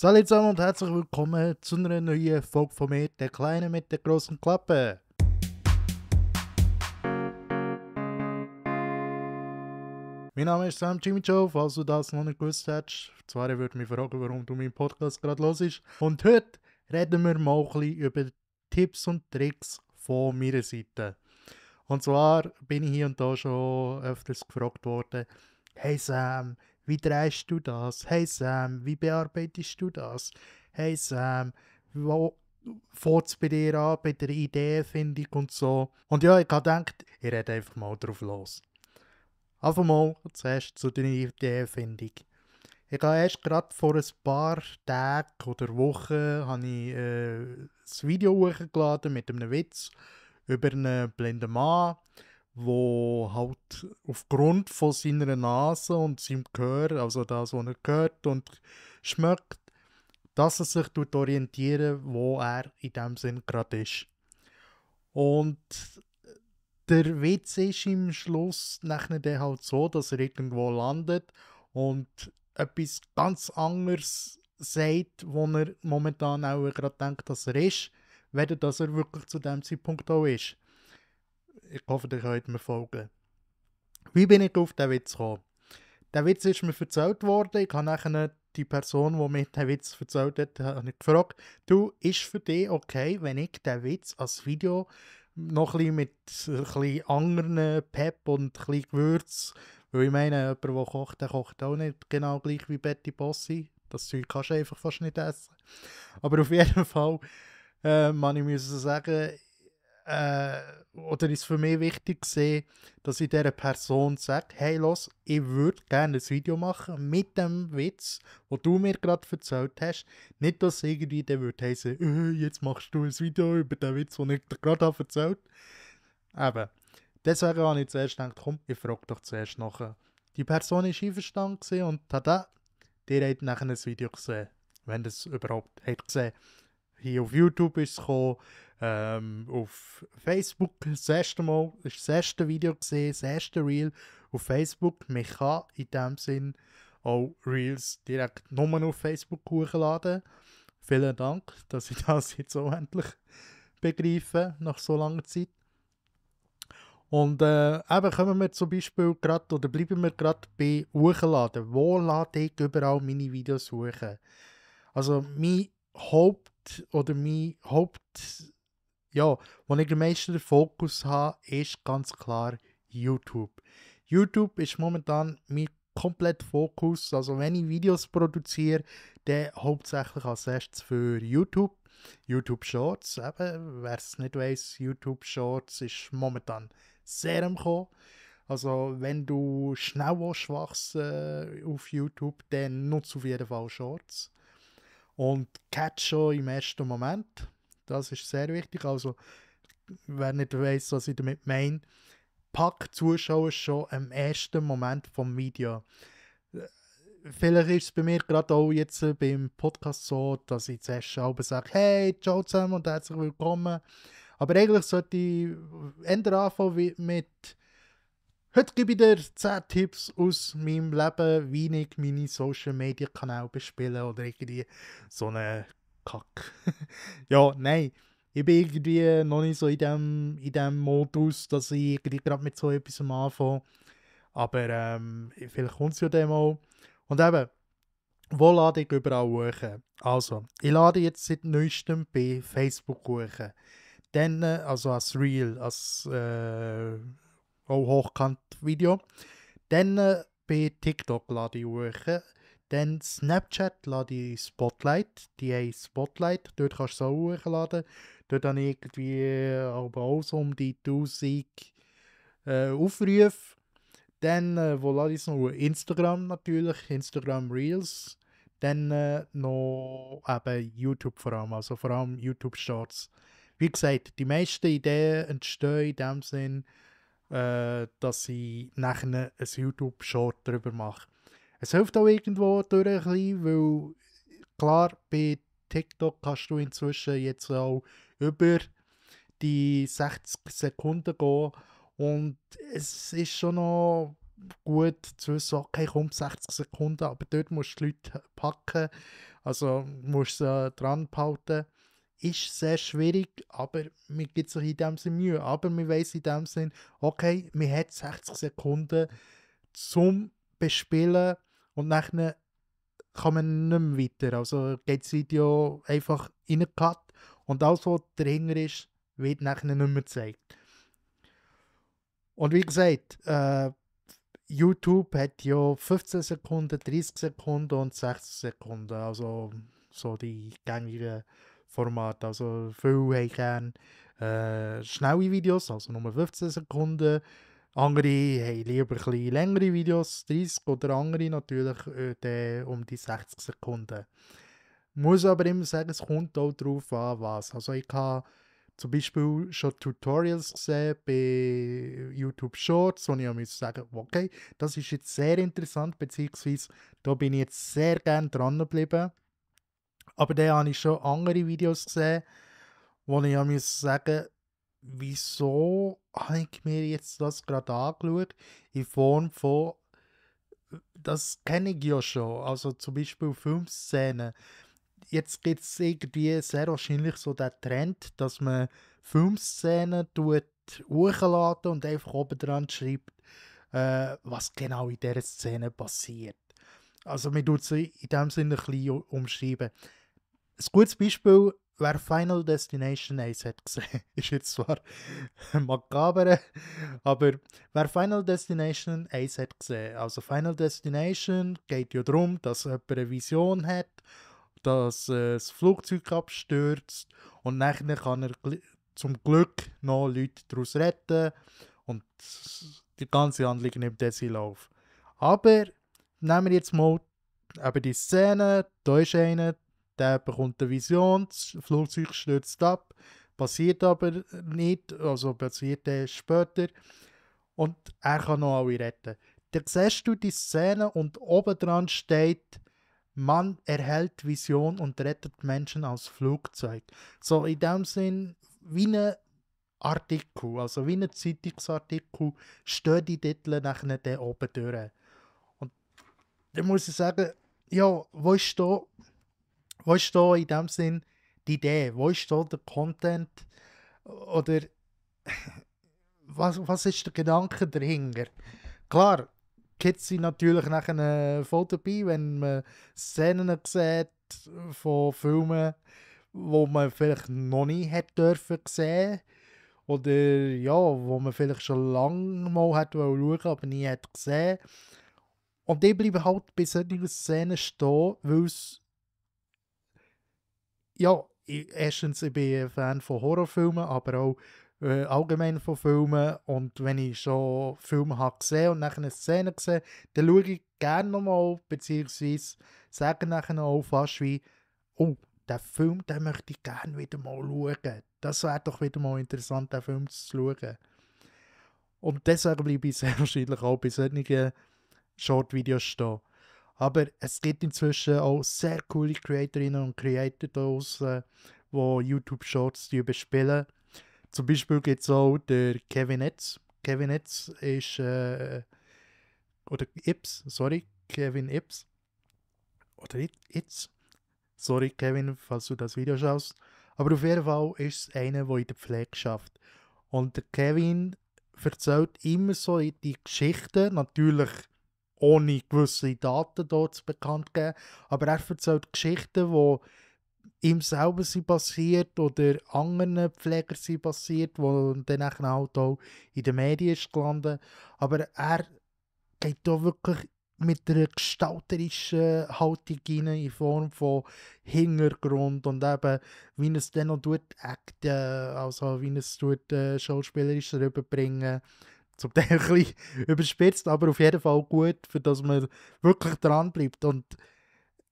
Salut zusammen und herzlich willkommen zu einer neuen Folge von mir, der Kleine mit der großen Klappe. Mein Name ist Sam Jimmy Joe, falls du das noch nicht gewusst hättest. Zwar würde mich fragen, warum du meinen Podcast gerade hörst. Und heute reden wir mal ein bisschen über Tipps und Tricks von meiner Seite. Und zwar bin ich hier und da schon öfters gefragt worden: Hey Sam, wie drehst du das? Hey Sam, wie bearbeitest du das? Hey Sam, wo fängt es bei dir an, bei der Ideenfindung und so? Und ja, ich habe gedacht, ich rede einfach mal drauf los. Einfach mal zuerst zu der Ideenfindung. Ich habe erst gerade vor ein paar Tagen oder Wochen habe ich, ein Video hochgeladen mit einem Witz über einen blinden Mann, der halt aufgrund von seiner Nase und seinem Gehör, also das, was er hört und schmeckt, dass er sich orientieren, wo er in dem Sinn gerade ist. Und der Witz ist im Schluss nachher dann halt so, dass er irgendwo landet und etwas ganz anderes sagt, wo er momentan auch gerade denkt, dass er ist, weder dass er wirklich zu dem Zeitpunkt auch ist. Ich hoffe, ihr könnt mir folgen. Wie bin ich auf den Witz gekommen? Der Witz ist mir erzählt worden. Ich habe nachher die Person, die mir den Witz erzählt hat, habe ich gefragt: Du, ist für dich okay, wenn ich den Witz als Video noch ein bisschen mit ein bisschen anderen Pep und ein bisschen Gewürz, weil ich meine, jemand, der kocht, der kocht auch nicht genau gleich wie Betty Bossi. Das Zeug kannst du einfach fast nicht essen. Aber auf jeden Fall, man, ich muss sagen, oder ist es für mich wichtig gesehen, dass ich dieser Person sage: Hey, los, ich würde gerne ein Video machen mit dem Witz, den du mir gerade erzählt hast. Nicht, dass irgendwie der würde heißen, jetzt machst du ein Video über den Witz, den ich dir gerade erzählt habe. Eben. Deswegen habe ich zuerst gedacht, komm, ich frage doch zuerst nachher. Die Person war einverstanden gewesen und tada, der hat nachher ein Video gesehen. Wenn das überhaupt hat gesehen. Hier auf YouTube ist es gekommen, auf Facebook das erste Mal, ist das erste Video gesehen, das erste Reel auf Facebook. Man kann in dem Sinn auch Reels direkt nur auf Facebook hochladen. Vielen Dank, dass ich das jetzt auch endlich begreife, nach so langer Zeit. Und eben kommen wir zum Beispiel gerade, oder bleiben wir gerade bei Hochladen. Wo lade ich überall meine Videos hoch? Also mein ja, wo ich den meisten Fokus habe, ist ganz klar YouTube. YouTube ist momentan mein kompletter Fokus. Also wenn ich Videos produziere, dann hauptsächlich als erstes für YouTube. YouTube Shorts, eben, wer es nicht weiss, YouTube Shorts ist momentan sehr am Kommen. Also wenn du schnell wachsen auf YouTube, dann nutze auf jeden Fall Shorts. Und catch schon im ersten Moment. Das ist sehr wichtig. Also, wer nicht weiss, was ich damit meine, pack Zuschauer schon im ersten Moment vom Video. Vielleicht ist es bei mir gerade auch jetzt beim Podcast so, dass ich zuerst selber sage: Hey, ciao zusammen und herzlich willkommen. Aber eigentlich sollte ich eher anfangen mit: Heute gebe ich dir 10 Tipps aus meinem Leben, wie ich meine Social Media Kanäle bespiele oder irgendwie so eine Kack. Ja, nein. Ich bin irgendwie noch nicht so in dem Modus, dass ich irgendwie gerade mit so etwas anfange. Aber vielleicht kommt es ja dann mal. Und eben, wo lade ich überall hoch? Also, ich lade jetzt seit neuestem bei Facebook hoch. Dann, also als Reel, als auch hochkant Video. Dann bei TikTok lade ich hoch. Dann Snapchat lade ich Spotlight. Die haben Spotlight, dort kannst du es auch hochladen. Dort habe ich irgendwie aber auch so um die 1000 Aufrufe. Dann, wo lade ich es noch? Instagram natürlich, Instagram Reels. Dann noch eben YouTube vor allem YouTube Shorts. Wie gesagt, die meisten Ideen entstehen in dem Sinn, dass ich nachher ein YouTube-Short darüber mache. Es hilft auch irgendwo durch ein bisschen, weil klar, bei TikTok kannst du inzwischen jetzt auch über die 60 Sekunden gehen und es ist schon noch gut zu wissen, okay, kommt 60 Sekunden, aber dort musst du die Leute packen, also musst du sie dran behalten. Ist sehr schwierig, aber mir gibt sich in dem Sinn Mühe. Aber man weiss in dem Sinn, okay, man hat 60 Sekunden zum Bespielen und dann kann man nicht mehr weiter. Also geht das Video einfach in einen Cut und alles, was dahinter ist, wird nachher nicht mehr gezeigt. Und wie gesagt, YouTube hat ja 15 Sekunden, 30 Sekunden und 60 Sekunden. Also so die gängigen Formate. Also viele haben gerne schnelle Videos, also nur 15 Sekunden. Andere haben lieber ein bisschen längere Videos, 30 oder andere natürlich um die 60 Sekunden. Muss aber immer sagen, es kommt auch darauf an, was. Also ich habe zum Beispiel schon Tutorials gesehen bei YouTube Shorts, wo ich auch sagen musste, okay, das ist jetzt sehr interessant, beziehungsweise da bin ich jetzt sehr gerne dran geblieben. Aber dann habe ich schon andere Videos gesehen, wo ich auch sagen wieso habe ich mir jetzt das gerade angeschaut, in Form von, das kenne ich ja schon, also zum Beispiel Filmszenen. Jetzt gibt es irgendwie sehr wahrscheinlich so den Trend, dass man Filmszenen hochladen und einfach oben dran schreibt, was genau in dieser Szene passiert. Also man tut sie in dem Sinne ein bisschen umschreiben. Ein gutes Beispiel, wer Final Destination 1 hat gesehen, ist jetzt zwar makaber, aber wer Final Destination 1 hat gesehen, also Final Destination geht ja darum, dass jemand eine Vision hat, dass das Flugzeug abstürzt und nachher kann er zum Glück noch Leute daraus retten und die ganze Handlung nimmt dann seinen Lauf. Aber nehmen wir jetzt mal eben die Szene, da ist einer, der bekommt eine Vision, das Flugzeug stürzt ab, passiert aber nicht, also passiert erst später und er kann noch alle retten. Dann siehst du die Szene und oben dran steht, Mann erhält Vision und rettet Menschen aus Flugzeug. So in dem Sinn wie ein Artikel, also wie ein Zeitungsartikel, stehen die Titel nachher dann oben durch. Und dann muss ich sagen, ja, wo ist da in dem Sinn die Idee? Wo ist da der Content? Oder was ist der Gedanke dahinter? Klar, Kids sind natürlich nachher voll dabei, wenn man Szenen sieht von Filmen, wo man vielleicht noch nie hat dürfen sehen oder ja, wo man vielleicht schon lange mal hat schauen, aber nie hat gesehen. Und die bleiben halt bei solchen Szenen stehen, weil es, ja, erstens, ich bin ein Fan von Horrorfilmen, aber auch allgemein von Filmen. Und wenn ich schon Filme habe gesehen und nachher eine Szene gesehen, dann schaue ich gerne nochmal, beziehungsweise sage nachher auch fast wie, oh, den Film, den möchte ich gerne wieder mal schauen. Das wäre doch wieder mal interessant, den Film zu schauen. Und deswegen bleibe ich sehr wahrscheinlich auch bei solchen Short-Videos stehen. Aber es gibt inzwischen auch sehr coole Creatorinnen und Creator da draussen, die YouTube Shorts bespielen. Zum Beispiel gibt es auch der Kevin Etz. Kevin Etz ist, oder Ips, sorry, Kevin Ips. Oder Itz. Sorry Kevin, falls du das Video schaust. Aber auf jeden Fall ist es einer, der in der Pflege schafft. Und der Kevin erzählt immer so die Geschichten, natürlich ohne gewisse Daten dort bekannt geben, aber er erzählt Geschichten, die ihm selber sind passiert oder anderen Pflegern sind passiert, wo dann halt auch in den Medien ist gelandet. Aber er geht da wirklich mit einer gestalterischen Haltung rein, in Form von Hintergrund und eben, wie er es dann noch acten, also wie er es schauspielerisch rüberbringen. Zum Teil ein bisschen überspitzt, aber auf jeden Fall gut, für dass man wirklich dran bleibt. Und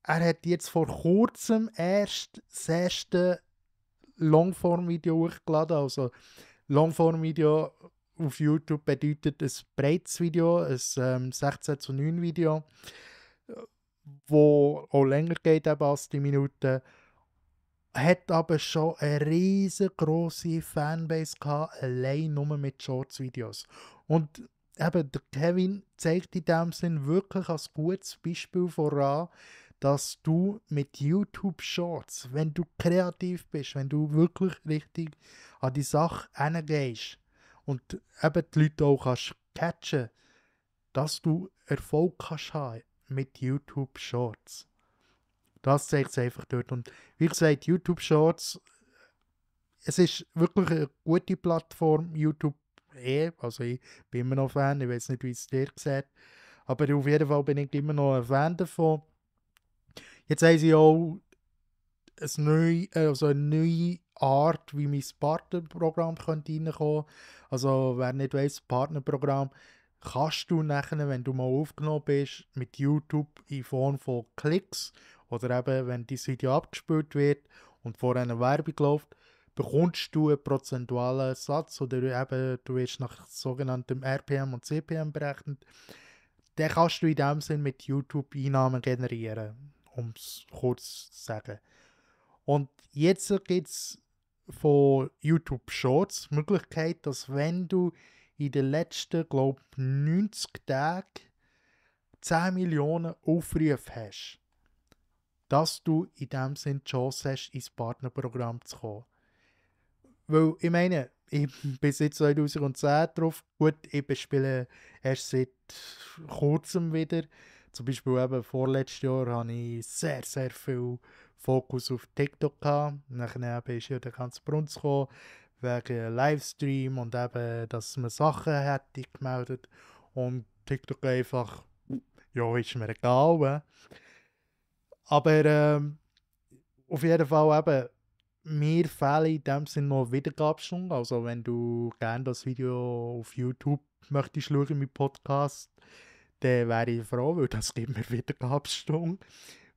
er hat jetzt vor kurzem erst das erste Longform-Video hochgeladen. Also Longform-Video auf YouTube bedeutet ein breites Video, ein 16:9 Video, wo auch länger geht eben als die Minuten. Hat aber schon eine riesengroße Fanbase gehabt, allein nur mit Shorts-Videos. Und eben, der Kevin zeigt in dem Sinn wirklich als gutes Beispiel voran, dass du mit YouTube Shorts, wenn du kreativ bist, wenn du wirklich richtig an die Sache hingehst und eben die Leute auch kannst catchen, dass du Erfolg kannst haben mit YouTube Shorts. Das zeigt es einfach dort. Und wie gesagt, YouTube Shorts, es ist wirklich eine gute Plattform, YouTube also ich bin immer noch Fan, ich weiß nicht, wie es dir sieht, aber auf jeden Fall bin ich immer noch ein Fan davon. Jetzt haben sie auch eine neue Art, wie mein Partnerprogramm könnte reinkommen. Also wer nicht weiss, Partnerprogramm kannst du nachher, wenn du mal aufgenommen bist, mit YouTube in Form von Klicks oder eben, wenn dein Video abgespielt wird und vor einer Werbung läuft, bekommst du einen prozentualen Satz oder eben, du wirst nach sogenanntem RPM und CPM berechnet. Dann kannst du in dem Sinn mit YouTube Einnahmen generieren, um es kurz zu sagen. Und jetzt gibt es von YouTube Shorts die Möglichkeit, dass wenn du in den letzten, glaube ich, 90 Tagen 10 Millionen Aufrufe hast, dass du in dem Sinn die Chance hast, ins Partnerprogramm zu kommen. Weil, ich meine, ich bin seit 2010 drauf. Gut, ich bespiele erst seit kurzem wieder. Zum Beispiel eben vorletztes Jahr hatte ich sehr, sehr viel Fokus auf TikTok gehabt. Nachher eben ist ja der ganze Brunz gekommen, wegen Livestream und eben, dass man Sachen hätte gemeldet. Und TikTok einfach, ja, ist mir egal. Aber auf jeden Fall eben, mir fehlen in dem Sinne noch Wiedergabestunden. Also wenn du gerne das Video auf YouTube möchtest schauen mit Podcast, dann wäre ich froh, weil das gibt mir Wiedergabestunden.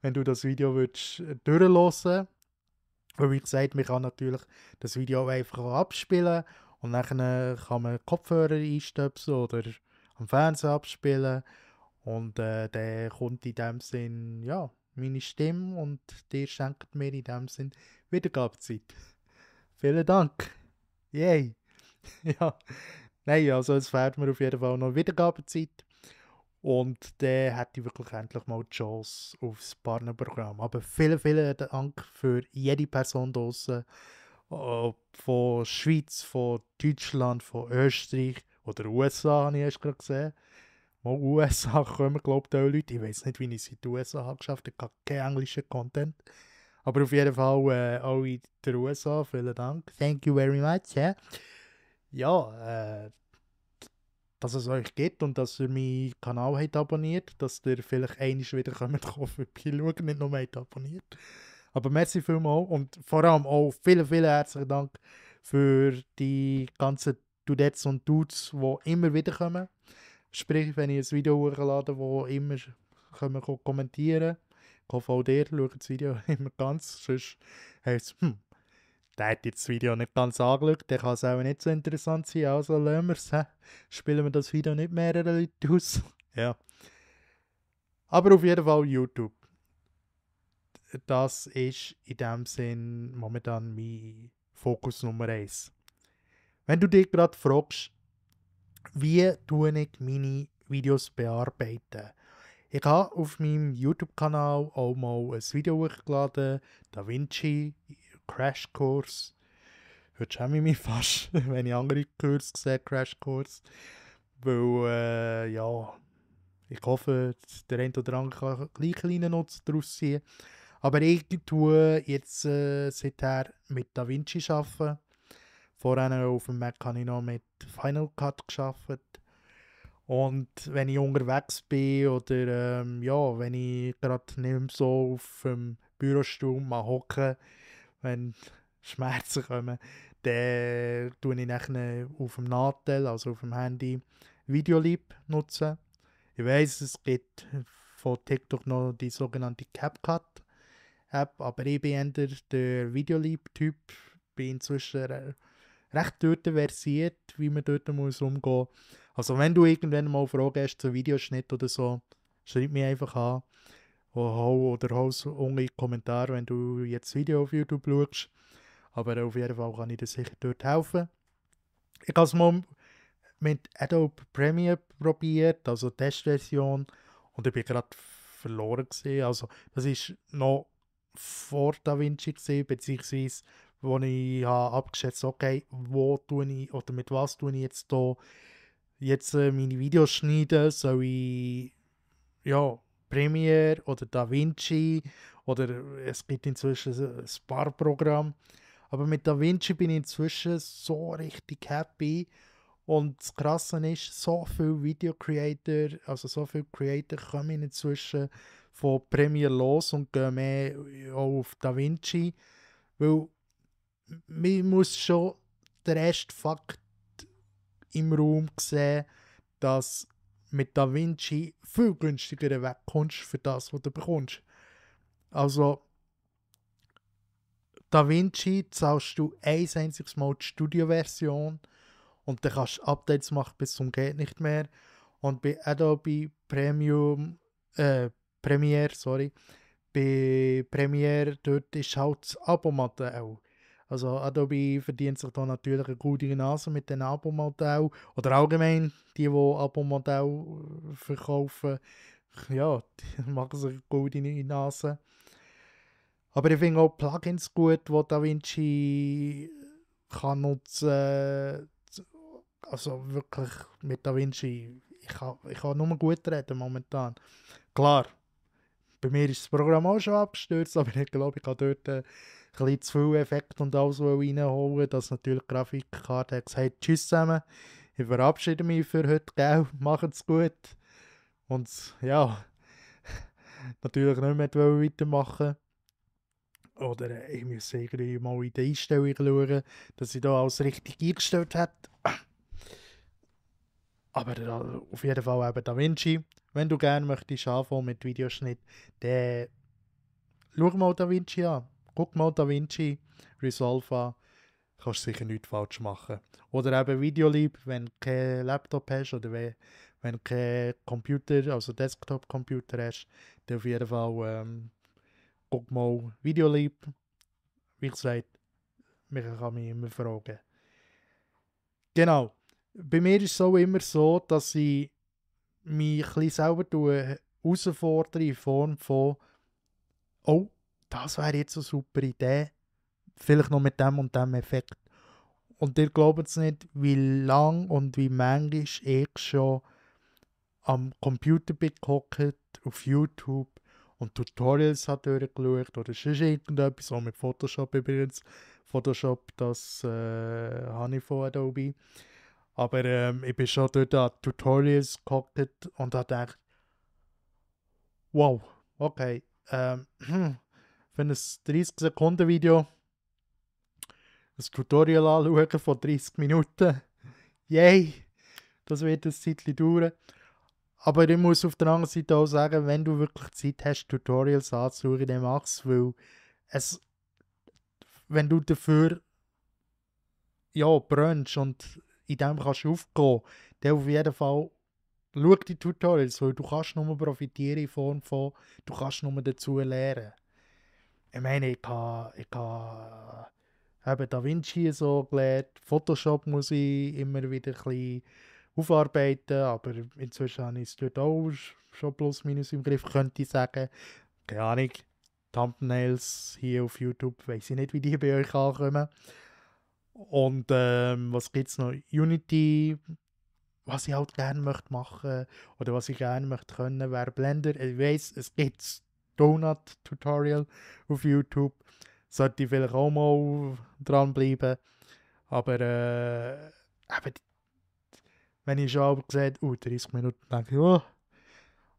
Wenn du das Video willst, durchhören, weil wie gesagt, man kann natürlich das Video einfach abspielen und dann kann man Kopfhörer einstöpseln oder am Fernseher abspielen und dann kommt in dem Sinn, ja, meine Stimme und dir schenkt mir in dem Sinn Wiedergabezeit. Vielen Dank. Yay. Ja. Nein, also es fehlt mir auf jeden Fall noch Wiedergabezeit. Und dann hätte ich wirklich endlich mal die Chance aufs Partnerprogramm. Aber vielen, vielen Dank für jede Person draussen. Von Schweiz, von Deutschland, von Österreich oder USA, habe ich erst gerade gesehen. Mal USA kommen, glaube ich, auch Leute. Ich weiß nicht, wie ich es in den USA habe geschafft habe. Ich habe keinen englischen Content. Aber auf jeden Fall auch in den USA. Vielen Dank. Thank you very much. Ja, dass es euch gibt und dass ihr meinen Kanal habt abonniert, dass ihr vielleicht einmal wieder vorbeischauen, nicht nur habt abonniert. Aber merci vielmals und vor allem auch vielen, vielen herzlichen Dank für die ganzen Dudettes und Dudes, die immer wieder kommen. Sprich, wenn ich ein Video hochlade, wo immer können kommentieren. Ich hoffe auch dir, schaut das Video immer ganz, sonst heisst es, der hat jetzt das Video nicht ganz angeschaut, der kann es auch nicht so interessant sein, also lassen wir es. Spielen wir das Video nicht mehrere Leute aus. Ja. Aber auf jeden Fall YouTube. Das ist in dem Sinn momentan mein Fokus Nummer 1. Wenn du dich gerade fragst, wie tue ich meine Videos bearbeiten? Ich habe auf meinem YouTube-Kanal auch mal ein Video hochgeladen, DaVinci Crashkurs. Heute schäme ich mich fast, wenn ich andere Kurse sehe, Crashkurs. Weil, ja, ich hoffe, der eine oder andere kann gleich kleinen Nutzen daraus ziehen. Aber ich tue jetzt seither mit DaVinci arbeiten. Vorher auf dem Mac habe ich noch mit Final Cut gearbeitet. Und wenn ich unterwegs bin oder ja, wenn ich gerade nicht mehr so auf dem Bürostuhl mal hocke, wenn Schmerzen kommen, dann tue ich nachher auf dem Nadel, also auf dem Handy, Videolib nutzen. Ich weiss, es gibt von TikTok noch die sogenannte CapCut-App, aber ich bin eher der Videolib-Typ, bin inzwischen recht dort versiert, wie man dort muss umgehen muss. Also wenn du irgendwann mal Fragen hast zu Videoschnitt oder so, schreib mich einfach an oder hau es unten in die Kommentare, wenn du jetzt das Video auf YouTube schaust. Aber auf jeden Fall kann ich dir sicher dort helfen. Ich habe es mal mit Adobe Premiere probiert, also Testversion, und ich bin gerade verloren gewesen. Also das ist noch vor DaVinci gewesen, beziehungsweise wo ich habe abgeschätzt, okay, wo tue ich oder mit was tue ich jetzt hier meine Videos schneiden, soll ich ja Premiere oder DaVinci oder es gibt inzwischen ein paar Programme, aber mit DaVinci bin ich inzwischen so richtig happy. Und das Krasse ist, so viele Video-Creator, also so viele Creator kommen inzwischen von Premiere los und gehen mehr auch auf DaVinci, weil man muss schon den ersten Fakt im Raum sehen, dass mit DaVinci viel günstiger wegkommst für das, was du bekommst. Also DaVinci zahlst du ein einziges Mal die Studio-Version und dann kannst du Updates machen bis zum geht nicht mehr. Und bei Adobe Premiere, sorry, bei Premiere dort ist halt das Abo-Modell. Also Adobe verdient sich da natürlich eine gute Nase mit den Abo-Modell oder allgemein die Abo-Modell verkaufen, ja, die machen sich eine gute Nase. Aber ich finde auch Plugins gut, die DaVinci kann nutzen. Also wirklich mit DaVinci, ich kann nur gut reden momentan. Klar, bei mir ist das Programm auch schon abgestürzt, aber ich glaube, ich kann dort ein bisschen zu viel Effekt und alles reinholen, dass natürlich die Grafikkarte hat gesagt, tschüss zusammen, ich verabschiede mich für heute, gell, macht's gut. Und ja, natürlich nicht mehr weitermachen. Oder ich muss irgendwie mal in die Einstellung schauen, dass ich da alles richtig eingestellt habe. Aber auf jeden Fall eben DaVinci. Wenn du gerne möchtest anfangen mit Videoschnitt, dann schau mal DaVinci an. Guck mal DaVinci Resolve an. Kannst sicher nichts falsch machen. Oder eben Videolib, wenn du keinen Laptop hast oder wenn du keinen Computer, also Desktop-Computer hast, dann auf jeden Fall guck mal Videolib. Wie gesagt, man kann mich immer fragen. Genau. Bei mir ist es auch immer so, dass ich mich ein bisschen selber herausfordere in Form von «Oh, das wäre jetzt eine super Idee, vielleicht noch mit dem und dem Effekt.» Und ihr glaubt es nicht, wie lang und wie manchmal ich schon am Computer bin gehockt, auf YouTube und Tutorials habe durchgeschaut oder sonst irgendetwas, auch mit Photoshop übrigens. Photoshop, das habe ich von Adobe. Aber ich bin schon dort an Tutorials gehockt und habe gedacht, wow, okay, für ein 30-Sekunden-Video ein Tutorial anschauen von 30 Minuten, yay, das wird ein Zeitchen dauern. Aber ich muss auf der anderen Seite auch sagen, wenn du wirklich Zeit hast, Tutorials anzuschauen, dann mach es, weil wenn du dafür ja, brennst und in dem kannst du aufgehen, dann auf jeden Fall schau die Tutorials, weil du kannst nur profitieren in Form von, du kannst nur dazu lernen. Ich meine, ich habe eben DaVinci so gelernt, Photoshop muss ich immer wieder ein bisschen aufarbeiten, aber inzwischen habe ich es dort auch schon plus minus im Griff, könnte ich sagen. Keine Ahnung, Thumbnails hier auf YouTube, weiß ich nicht, wie die bei euch ankommen. Und was gibt es noch? Unity, was ich halt gerne möchte machen oder was ich gerne möchte können, wäre Blender. Ich weiss, es gibt Donut-Tutorial auf YouTube. Sollte ich vielleicht auch mal dranbleiben. Aber eben, wenn ich schon sehe, 30 Minuten, denke ich, oh.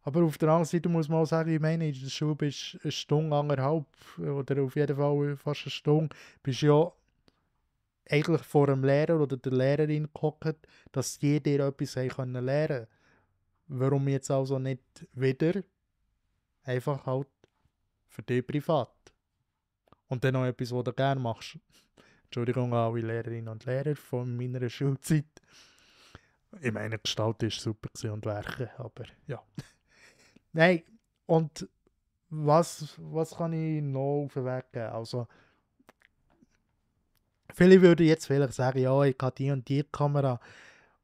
Aber auf der anderen Seite muss man auch sagen, ich meine, in der Schule bist du eine Stunde, anderthalb oder auf jeden Fall fast eine Stunde, bist ja eigentlich vor dem Lehrer oder der Lehrerin gehockt, dass die dir etwas haben lernen können. Warum jetzt also nicht wieder? Einfach halt für dich privat. Und dann noch etwas, was du gerne machst. Entschuldigung an alle Lehrerinnen und Lehrer von meiner Schulzeit. Ich meine, die Gestalt war super und Werke, aber ja. Nein, und was kann ich noch auf den Weg geben? Also, viele würden jetzt vielleicht sagen, ja, ich habe die und die Kamera.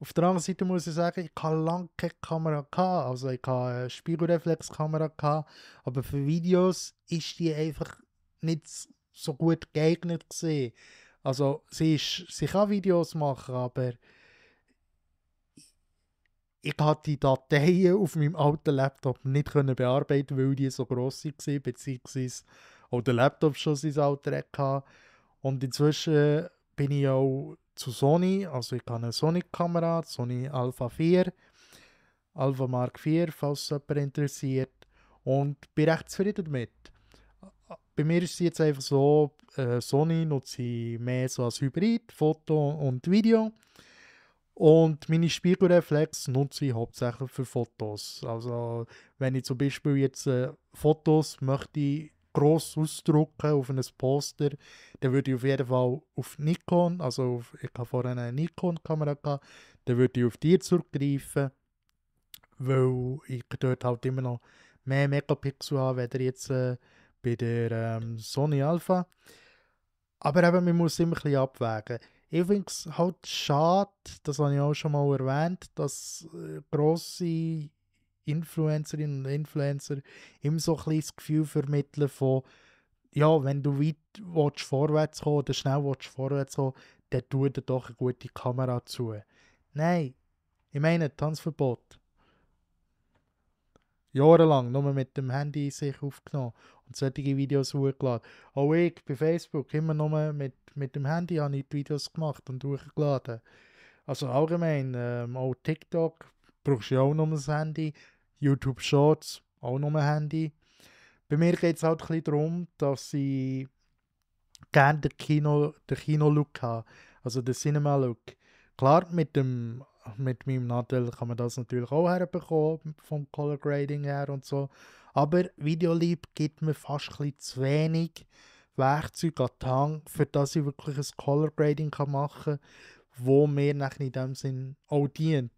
Auf der anderen Seite muss ich sagen, ich hatte lange keine Kamera gehabt. Also ich hatte eine Spiegelreflexkamera gehabt, aber für Videos ist die einfach nicht so gut geeignet gewesen. Also sie kann Videos machen, aber ich konnte die Dateien auf meinem alten Laptop nicht können bearbeiten, weil die so gross waren, beziehungsweise auch der Laptop schon sein Alter hatte. Und inzwischen bin ich auch zu Sony, also ich habe eine Sony-Kamera, Sony Alpha 4, Alpha Mark 4, falls es jemand interessiert, und bin recht zufrieden damit. Bei mir ist es jetzt einfach so, Sony nutze ich mehr so als Hybrid, Foto und Video. Und meine Spiegelreflex nutze ich hauptsächlich für Fotos. Also wenn ich zum Beispiel jetzt Fotos möchte gross ausdrucken auf ein Poster, dann würde ich auf jeden Fall auf Nikon, ich habe vorher eine Nikon-Kamera gehabt, dann würde ich auf die zurückgreifen, weil ich dort halt immer noch mehr Megapixel habe, weder jetzt bei der Sony Alpha. Aber eben, man muss immer ein bisschen abwägen. Ich finde es halt schade, das habe ich auch schon mal erwähnt, dass grosse Influencerinnen und Influencer immer so ein bisschen das Gefühl vermitteln von, ja, wenn du weit willst, vorwärts kommen oder schnell willst, vorwärts kommen, dann tu dir doch eine gute Kamera zu. Nein, ich meine Tanzverbot. Jahrelang nur mit dem Handy sich aufgenommen und solche Videos hochgeladen. Auch ich bei Facebook immer nur mit dem Handy habe ich die Videos gemacht und hochgeladen. Also allgemein, auch TikTok brauchst du ja auch nur das Handy. YouTube Shorts, auch nur Handy. Bei mir geht es halt ein bisschen darum, dass ich gerne den Kino-Look habe. Also den Cinema-Look. Klar, mit meinem Nadel kann man das natürlich auch herbekommen, vom Color Grading her und so. Aber Videolib gibt mir fast ein bisschen zu wenig Werkzeug an die Hand, für das ich wirklich ein Color Grading machen kann, wo mir nachher in dem Sinn auch dient.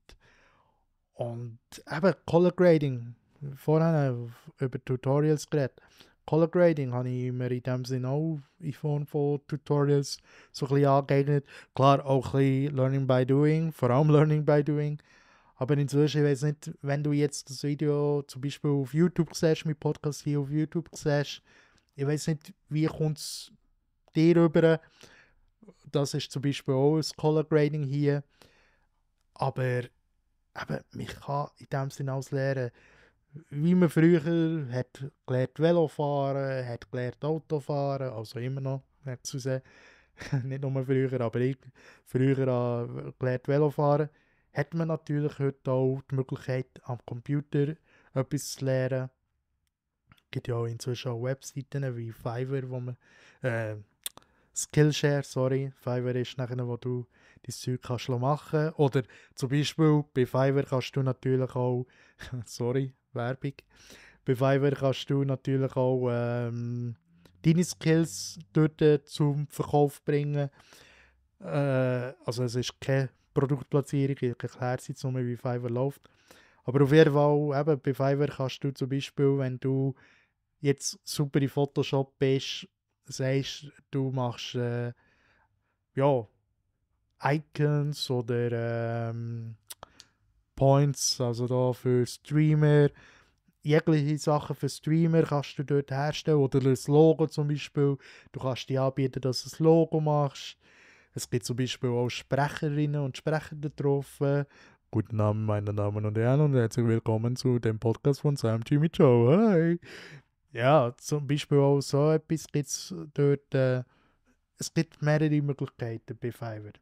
Und eben Color Grading, vorher über Tutorials geredet. Color Grading habe ich mir in dem Sinn auch in Form von Tutorials so ein bisschen angeeignet. Klar, auch ein bisschen Learning by Doing, vor allem Learning by Doing. Aber inzwischen, ich weiß nicht, wenn du jetzt das Video zum Beispiel auf YouTube siehst, mein Podcast hier auf YouTube siehst, ich weiß nicht, wie kommt es dir rüber. Das ist zum Beispiel auch ein Color Grading hier. Aber eben, mich kann in dem Sinne auch lernen, wie man früher hat gelernt Velofahren, hat gelernt Autofahren, also immer noch, nicht zu sehen, nicht nur früher, aber ich früher gelernt Velofahren, hat man natürlich heute auch die Möglichkeit, am Computer etwas zu lernen. Es gibt ja auch inzwischen auch Webseiten wie Fiverr, wo man äh, Skillshare, sorry, Fiverr ist nachher, wo du dein Zeug kannst machen. Oder zum Beispiel bei Fiverr kannst du natürlich auch, sorry, Werbung, bei Fiverr kannst du natürlich auch deine Skills dort zum Verkauf bringen. Also es ist keine Produktplatzierung, ich erkläre es jetzt nur, wie Fiverr läuft. Aber auf jeden Fall, eben, bei Fiverr kannst du zum Beispiel, wenn du jetzt super in Photoshop bist, sagst, du machst ja, Icons oder Points, also da für Streamer, jegliche Sachen für Streamer kannst du dort herstellen oder das Logo zum Beispiel. Du kannst dir anbieten, dass du ein Logo machst. Es gibt zum Beispiel auch Sprecherinnen und Sprecher da drauf. Guten Abend, meine Damen und Herren, und herzlich willkommen zu dem Podcast von Sam Jimmy Joe. Hi! Ja, zum Beispiel auch so etwas gibt es dort. Es gibt mehrere Möglichkeiten bei Fiverr.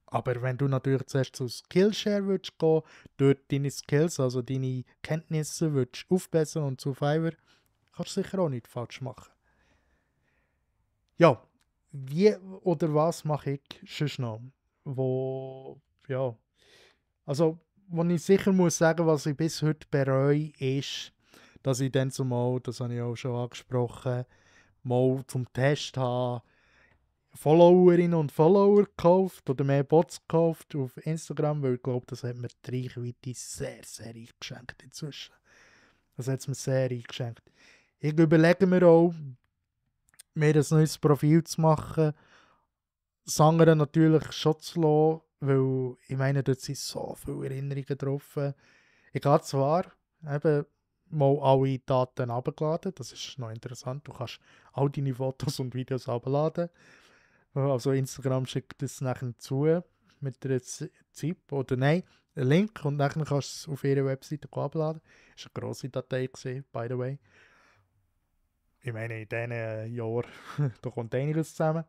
Aber wenn du natürlich zuerst zu Skillshare würdest gehen, dort deine Skills, also deine Kenntnisse würdest aufbessern und zu Fiverr, kannst du sicher auch nichts falsch machen. Ja, wie oder was mache ich sonst noch? Wo, ja, also, wo ich sicher muss sagen, was ich bis heute bereue, ist, dass ich dann zumal, das habe ich auch schon angesprochen, mal zum Test habe, Followerinnen und Follower gekauft oder mehr Bots gekauft auf Instagram, weil ich glaube, das hat mir die Reichweite sehr, sehr eingeschenkt inzwischen. Das hat es mir sehr eingeschenkt. Ich überlege mir auch, mir ein neues Profil zu machen, das andere natürlich schon zu lassen, weil ich meine, dort sind so viele Erinnerungen drauf. Ich habe zwar eben mal alle Daten abgeladen, das ist noch interessant, du kannst all deine Fotos und Videos abladen. Also Instagram schickt das nachher zu mit einer ZIP oder nein, einen Link und dann kannst du es auf ihrer Webseite abladen. Das war eine grosse Datei, gewesen, by the way. Ich meine, in diesen Jahren, da kommt einiges zusammen.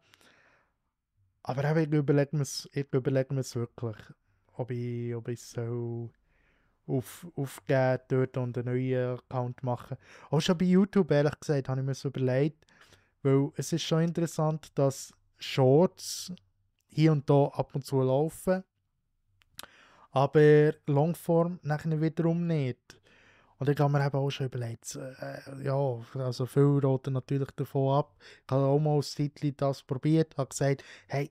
Aber eben, ich überlege mir's wirklich, ob ich so aufgeben dort und einen neuen Account machen. Auch schon bei YouTube, ehrlich gesagt, habe ich mir so überlegt, weil es ist schon interessant, dass Shorts hier und da ab und zu laufen, aber Longform nachher wiederum nicht. Und ich habe mir eben auch schon überlegt, ja, also viele raten natürlich davon ab. Ich habe auch mal ein Zeitchen das probiert, habe gesagt, hey,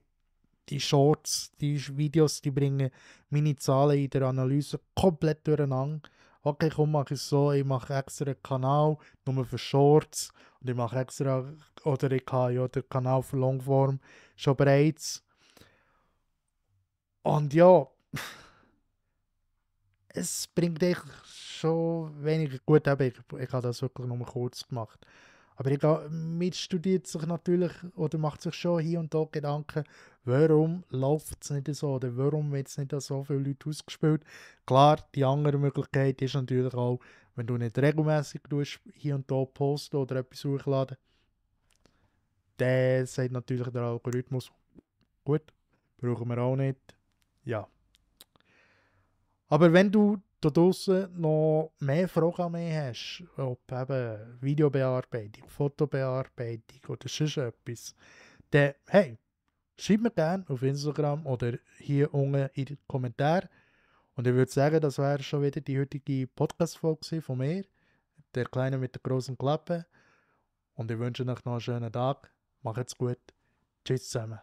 die Shorts, die Videos, die bringen meine Zahlen in der Analyse komplett durcheinander. Okay, komm, mache ich so, ich mache extra einen Kanal nur für Shorts und ich mache extra, oder ich habe ja den Kanal für Longform schon bereits. Und ja, es bringt dich schon weniger gut, aber ich habe das wirklich nur kurz gemacht. Aber mit studiert sich natürlich oder macht sich schon hier und da Gedanken, warum läuft es nicht so oder warum wird es nicht an so viele Leute ausgespielt. Klar, die andere Möglichkeit ist natürlich auch, wenn du nicht regelmäßig hier und da posten oder etwas hochladen, dann sagt natürlich der Algorithmus, gut, brauchen wir auch nicht. Ja. Aber wenn du da draussen noch mehr Fragen an mich hast, ob eben Videobearbeitung, Fotobearbeitung oder sonst etwas, dann hey, schreib mir gerne auf Instagram oder hier unten in den Kommentaren. Und ich würde sagen, das wäre schon wieder die heutige Podcast-Folge von mir, der Kleine mit der großen Klappe. Und ich wünsche euch noch einen schönen Tag. Macht's gut. Tschüss zusammen.